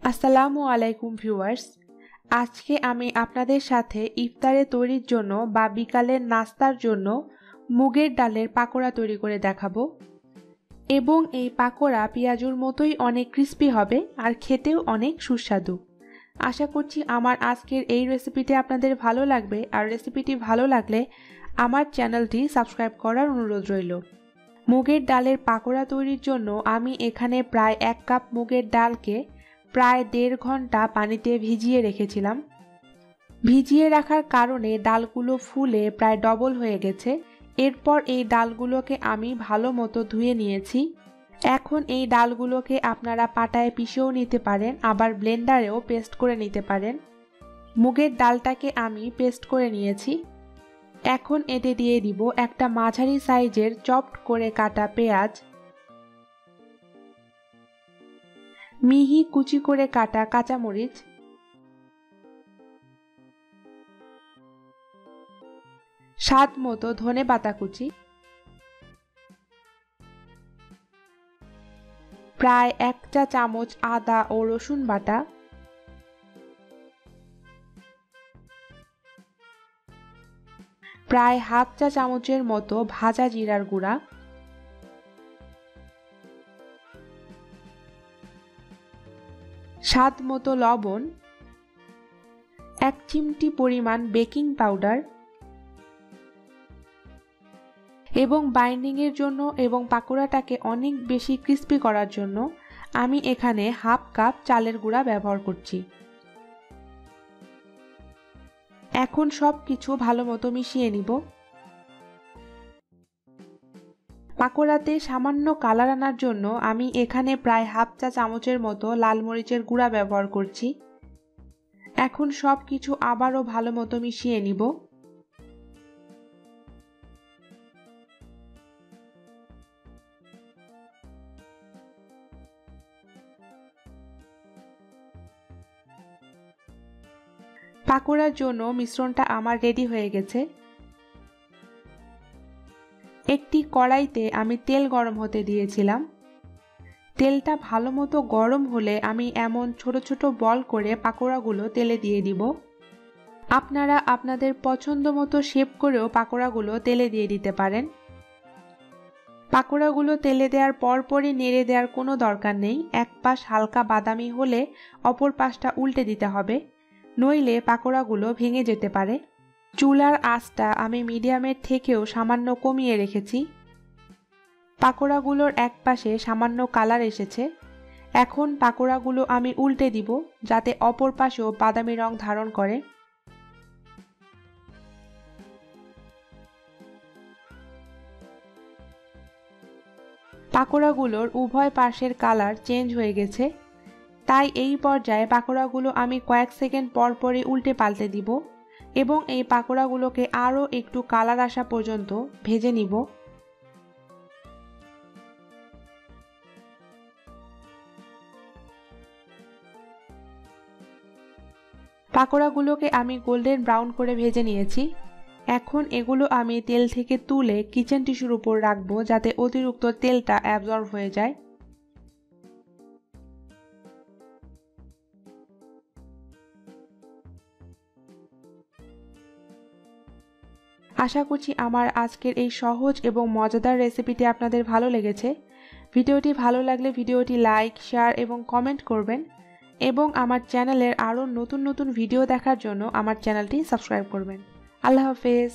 আসসালামু আলাইকুম ভিউয়ার্স, আজকে আমি আপনাদের সাথে ইফতারে তৈরির জন্য বা বিকালের নাস্তার জন্য মুগের ডালের পাকোড়া তৈরি করে দেখাবো। এবং এই পাকোড়া পেঁয়াজুর মতোই অনেক ক্রিস্পি হবে আর খেতেও অনেক সুস্বাদু। আশা করছি আমার আজকের এই রেসিপিটি আপনাদের ভালো লাগবে, আর রেসিপিটি ভালো লাগলে আমার চ্যানেলটি সাবস্ক্রাইব করার অনুরোধ রইল। মুগের ডালের পাকোড়া তৈরির জন্য আমি এখানে প্রায় 1 কাপ মুগের ডালকে প্রায় 1.5 ঘন্টা পানিতে ভিজিয়ে রেখেছিলাম। ভিজিয়ে রাখার কারণে ডালগুলো ফুলে প্রায় ডবল হয়ে গেছে। এরপর এই ডালগুলোকে আমি ভালো মতো ধুয়ে নিয়েছি। এখন এই ডালগুলোকে আপনারা পাটায় পিষেও নিতে পারেন, আবার ব্লেন্ডারেও পেস্ট করে নিতে পারেন। মুগের ডালটাকে আমি পেস্ট করে নিয়েছি। এখন এতে দিয়ে দিব একটা মাঝারি সাইজের চপড করে কাটা পেঁয়াজ, মিহি কুচি করে কাটা কাঁচামরিচ, স্বাদ মতো ধনেপাতা কুচি, প্রায় 1 চা চামচ আদা ও রসুন বাটা, প্রায় হাফ চা চামচের মতো ভাজা জিরার গুঁড়া, স্বাদ মতো লবণ, 1 চিমটি পরিমাণ বেকিং পাউডার এবং বাইন্ডিংয়ের জন্য এবং পাকোড়াটাকে অনেক বেশি ক্রিস্পি করার জন্য আমি এখানে হাফ কাপ চালের গুঁড়া ব্যবহার করছি। এখন সব কিছু ভালো মতো মিশিয়ে নিব। পাকোড়াতে সামান্য কালার আনার জন্য আমি এখানে প্রায় হাফ চা চামচের মতো লাল মরিচের গুঁড়া ব্যবহার করছি। এখন সব কিছু আবারও ভালো মতো মিশিয়ে নিব। পাকোড়ার জন্য মিশ্রণটা আমার রেডি হয়ে গেছে। একটি কড়াইতে আমি তেল গরম হতে দিয়েছিলাম। তেলটা ভালো মতো গরম হলে আমি এমন ছোট ছোট বল করে পাকোড়াগুলো তেলে দিয়ে দিব। আপনারা আপনাদের পছন্দ মতো শেপ করেও পাকোড়াগুলো তেলে দিয়ে দিতে পারেন। পাকোড়াগুলো তেলে দেওয়ার পরপরই নেড়ে দেওয়ার কোনো দরকার নেই। এক পাশ হালকা বাদামি হলে অপর পাশটা উল্টে দিতে হবে, নইলে পাকোড়াগুলো ভেঙে যেতে পারে। চুলার আঁচটা আমি মিডিয়ামের থেকেও সামান্য কমিয়ে রেখেছি। পাকোড়াগুলোর এক পাশে সামান্য কালার এসেছে। এখন পাকোড়াগুলো আমি উল্টে দিব যাতে অপর পাশেও বাদামি রং ধারণ করে। পাকোড়াগুলোর উভয় পাশের কালার চেঞ্জ হয়ে গেছে, তাই এই পর্যায়ে পাকোড়াগুলো আমি কয়েক সেকেন্ড পর পরই উল্টে পাল্টে দিব এবং এই পাকোড়াগুলোকে আরও একটু কালার আসা পর্যন্ত ভেজে নিব। পাকোড়াগুলোকে আমি গোল্ডেন ব্রাউন করে ভেজে নিয়েছি। এখন এগুলো আমি তেল থেকে তুলে কিচেন টিস্যুর উপর রাখবো যাতে অতিরিক্ত তেলটা অ্যাবজর্ব হয়ে যায়। আশা করছি আমার আজকের এই সহজ এবং মজাদার রেসিপিটি আপনাদের ভালো লেগেছে। ভিডিওটি ভালো লাগলে ভিডিওটি লাইক, শেয়ার এবং কমেন্ট করবেন এবং আমার চ্যানেলের আরও নতুন নতুন ভিডিও দেখার জন্য আমার চ্যানেলটি সাবস্ক্রাইব করবেন। আল্লাহ হাফেজ।